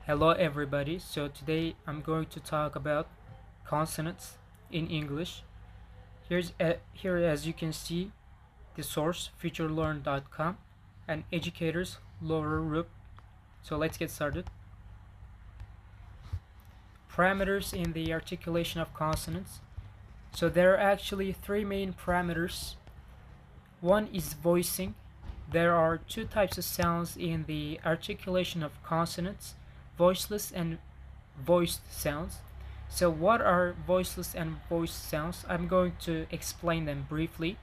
Hello everybody. So today I'm going to talk about consonants in English. Here as you can see the source futurelearn.com and educators Laura Rupp. So let's get started. Parameters in the articulation of consonants. So there are actually three main parameters. One is voicing. There are two types of sounds in the articulation of consonants: voiceless and voiced sounds. So what are voiceless and voiced sounds? I'm going to explain them briefly.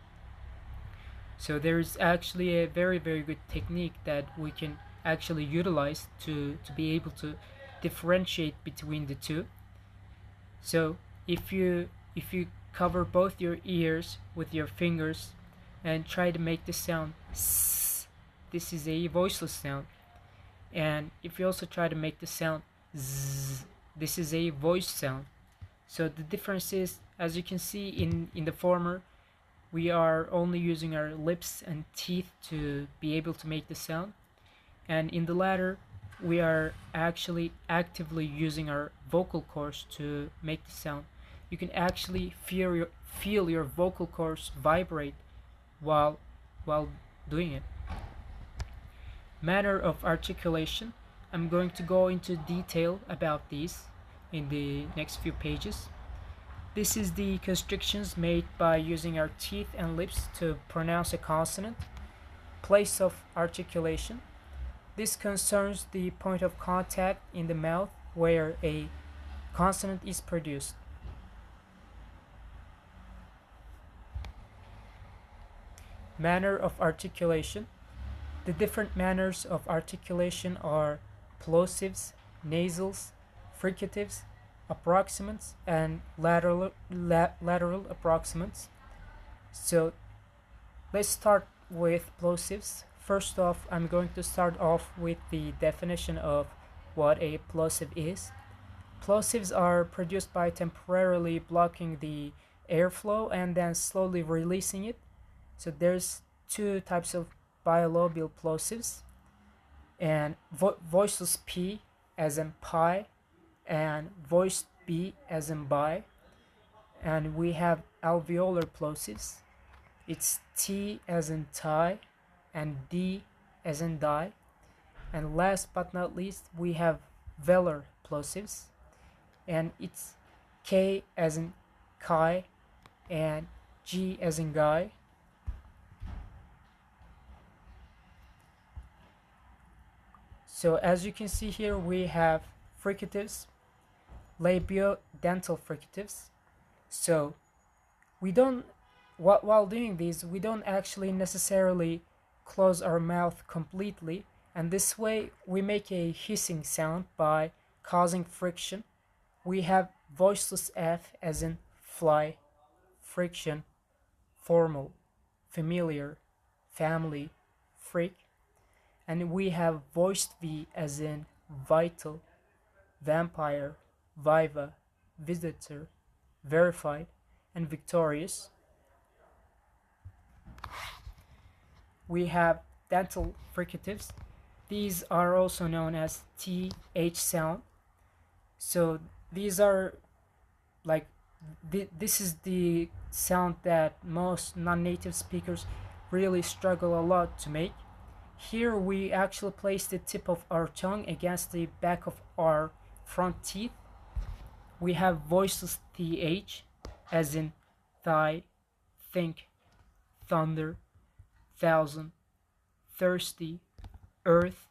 So there is actually a very good technique that we can actually utilize to be able to differentiate between the two. So if you cover both your ears with your fingers and try to make the sound s, this is a voiceless sound. And if you also try to make the sound z, this is a voiced sound. So the difference is, as you can see in the former, we are only using our lips and teeth to be able to make the sound, and in the latter we are actually actively using our vocal cords to make the sound. You can actually feel your vocal cords vibrate while doing it. Manner of articulation. I'm going to go into detail about these in the next few pages. This is the constrictions made by using our teeth and lips to pronounce a consonant. Place of articulation. This concerns the point of contact in the mouth where a consonant is produced. Manner of articulation. The different manners of articulation are plosives, nasals, fricatives, approximants, and lateral approximants. So let's start with plosives. First off, I'm going to start off with the definition of what a plosive is. Plosives are produced by temporarily blocking the airflow and then slowly releasing it. So there's two types of bilabial plosives, and voiceless P as in pie and voiced B as in bi. And we have alveolar plosives. It's T as in tie and D as in die. And last but not least, we have velar plosives, and it's K as in kai and G as in guy. So as you can see here, we have fricatives, labiodental fricatives. So we don't, while doing these, we don't actually necessarily close our mouth completely, and this way we make a hissing sound by causing friction. We have voiceless F as in fly, friction, formal, familiar, family, freak. And we have voiced V as in vital, vampire, viva, visitor, verified, and victorious. We have dental fricatives. These are also known as TH sound. So these are like this is the sound that most non-native speakers really struggle a lot to make. Here we actually place the tip of our tongue against the back of our front teeth. We have voiceless TH as in thigh, think, thunder, thousand, thirsty, earth,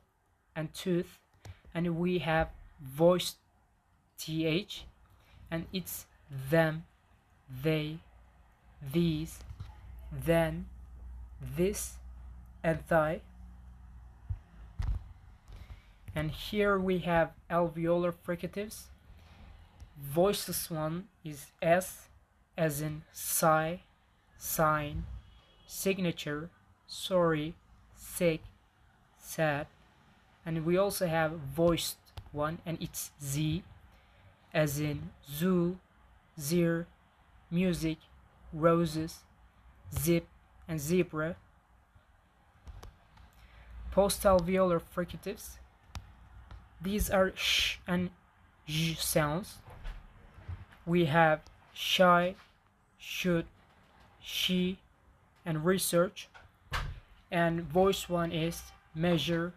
and tooth. And we have voiced TH, and it's them, they, these, then, this, and thigh. And here we have alveolar fricatives. Voiceless one is S as in sigh, sign, signature, sorry, sick, sad. And we also have voiced one, and it's Z as in zoo, zir, music, roses, zip, and zebra. Postalveolar fricatives. These are sh and j sounds. We have shy, should, she, and research. And voice one is measure,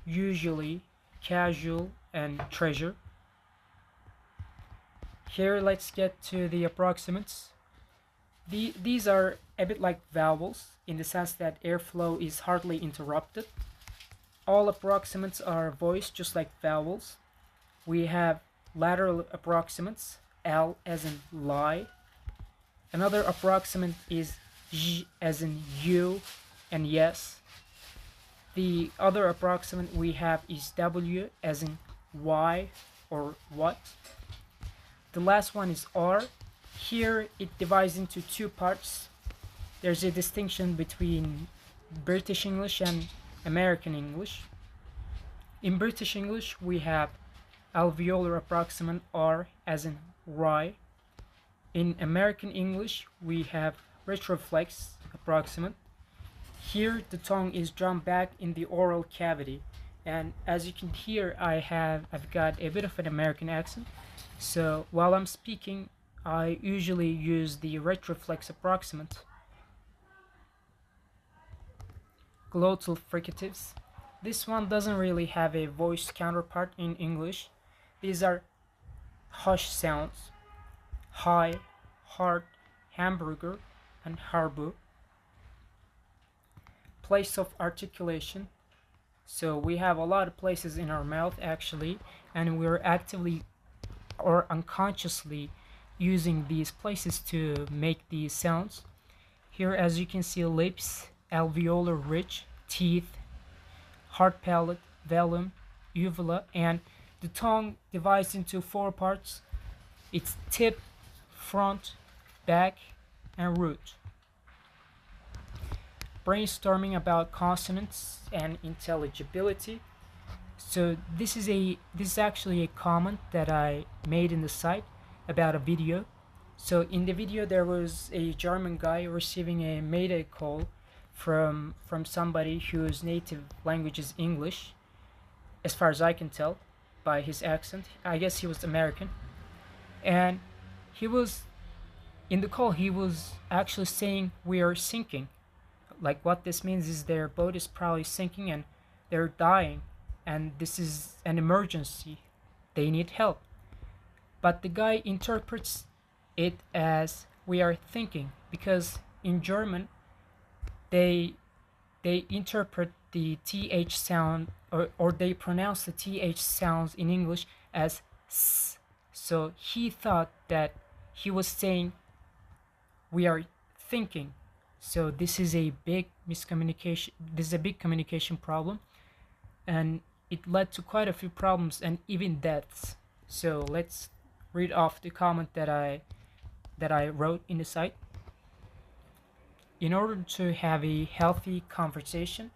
usually, casual, and treasure. Here, let's get to the approximants. These are a bit like vowels in the sense that airflow is hardly interrupted. All approximants are voiced just like vowels. We have lateral approximants, L as in lie. Another approximant is J as in you and yes. The other approximant we have is W as in why or what. The last one is R. Here it divides into two parts. There's a distinction between British English and American English. In British English we have alveolar approximant R as in rye. In American English we have retroflex approximant. Here the tongue is drawn back in the oral cavity, and as you can hear I've got a bit of an American accent, so while I'm speaking I usually use the retroflex approximant. Glottal fricatives. This one doesn't really have a voice counterpart in English. These are hush sounds: high, heart, hamburger, and harbu. Place of articulation. So we have a lot of places in our mouth actually, and we're actively or unconsciously using these places to make these sounds. Here, as you can see, lips, alveolar ridge, teeth, hard palate, velum, uvula, and the tongue divides into four parts. It's tip, front, back, and root. Brainstorming about consonants and intelligibility. So this is actually a comment that I made in the site about a video. So in the video there was a German guy receiving a mayday call from somebody whose native language is English, as far as I can tell by his accent. I guess he was American, and he was in the call he was actually saying we are sinking. Like, what this means is their boat is probably sinking and they're dying, and this is an emergency, they need help. But the guy interprets it as we are thinking, because in German they interpret the th sound, or they pronounce the th sounds in English as s. So he thought that he was saying we are thinking. So this is a big miscommunication. This is a big communication problem, and it led to quite a few problems and even deaths. So let's read off the comment that I wrote in the site. In order to have a healthy conversation,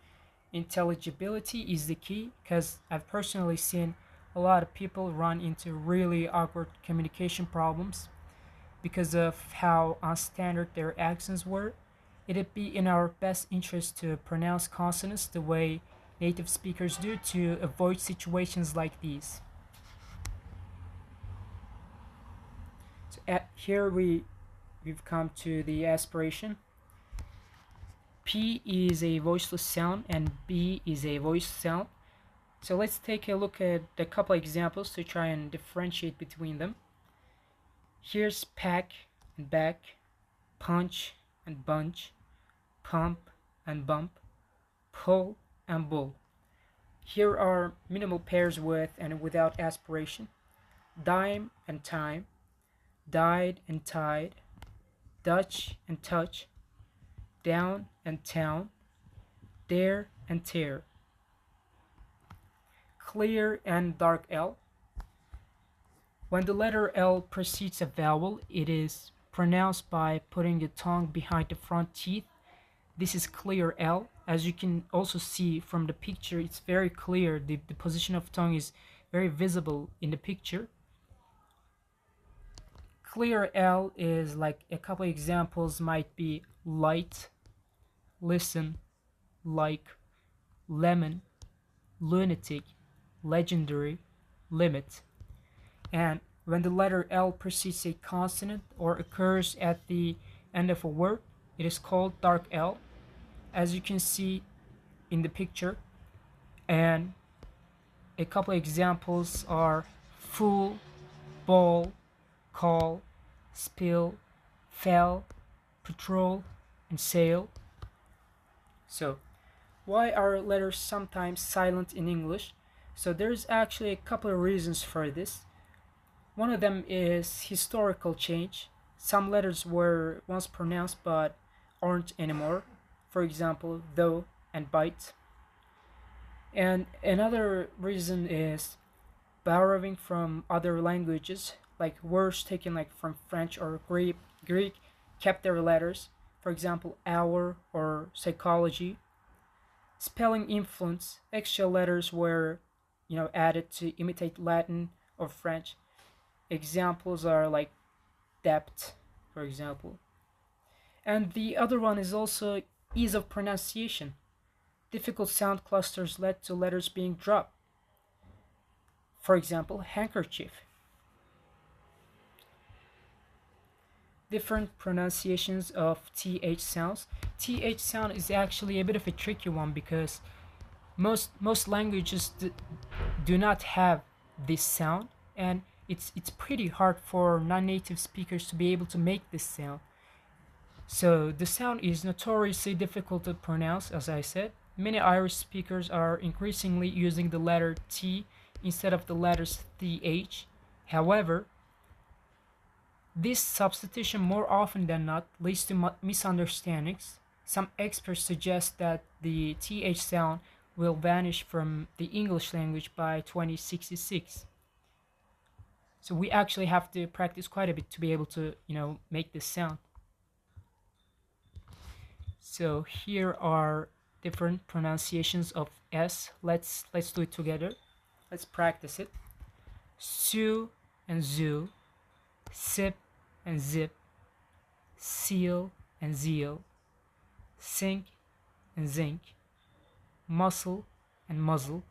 intelligibility is the key, because I've personally seen a lot of people run into really awkward communication problems because of how unstandard their accents were. It'd be in our best interest to pronounce consonants the way native speakers do to avoid situations like these. So here we've come to the aspiration. P is a voiceless sound and B is a voiced sound. So let's take a look at a couple examples to try and differentiate between them. Here's pack and back, punch and bunch, pump and bump, pull and bull. Here are minimal pairs with and without aspiration: dime and time, died and tied, Dutch and touch, down and town, dare and tear. Clear and dark L. When the letter L precedes a vowel, it is pronounced by putting the tongue behind the front teeth. This is clear L. As you can also see from the picture, it's very clear. The position of tongue is very visible in the picture. Clear L is like a couple examples might be light, listen, like, lemon, lunatic, legendary, limit. And when the letter L precedes a consonant or occurs at the end of a word, it is called dark L, as you can see in the picture. And a couple of examples are fool, ball, call, spill, fell, patrol, and sail. So, why are letters sometimes silent in English? So there's actually a couple of reasons for this. One of them is historical change. Some letters were once pronounced but aren't anymore. For example, though and bite. And another reason is borrowing from other languages, like words taken like from French or Greek kept their letters. For example, hour or psychology. Spelling influence, extra letters were, added to imitate Latin or French. Examples are like depth, for example. And the other one is also ease of pronunciation. Difficult sound clusters led to letters being dropped. For example, handkerchief. Different pronunciations of TH sounds. TH sound is actually a bit of a tricky one because most languages do not have this sound, and it's pretty hard for non-native speakers to be able to make this sound. So the sound is notoriously difficult to pronounce, as I said. Many Irish speakers are increasingly using the letter T instead of the letters TH. However, this substitution more often than not leads to misunderstandings. Some experts suggest that the TH sound will vanish from the English language by 2066. So we actually have to practice quite a bit to be able to, make this sound. So here are different pronunciations of S. Let's do it together. Let's practice it. Sue and zoo, sip and zip, seal and zeal, sink and zinc, muscle and muzzle,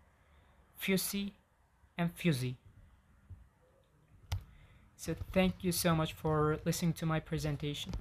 fusy and fusy. So thank you so much for listening to my presentation.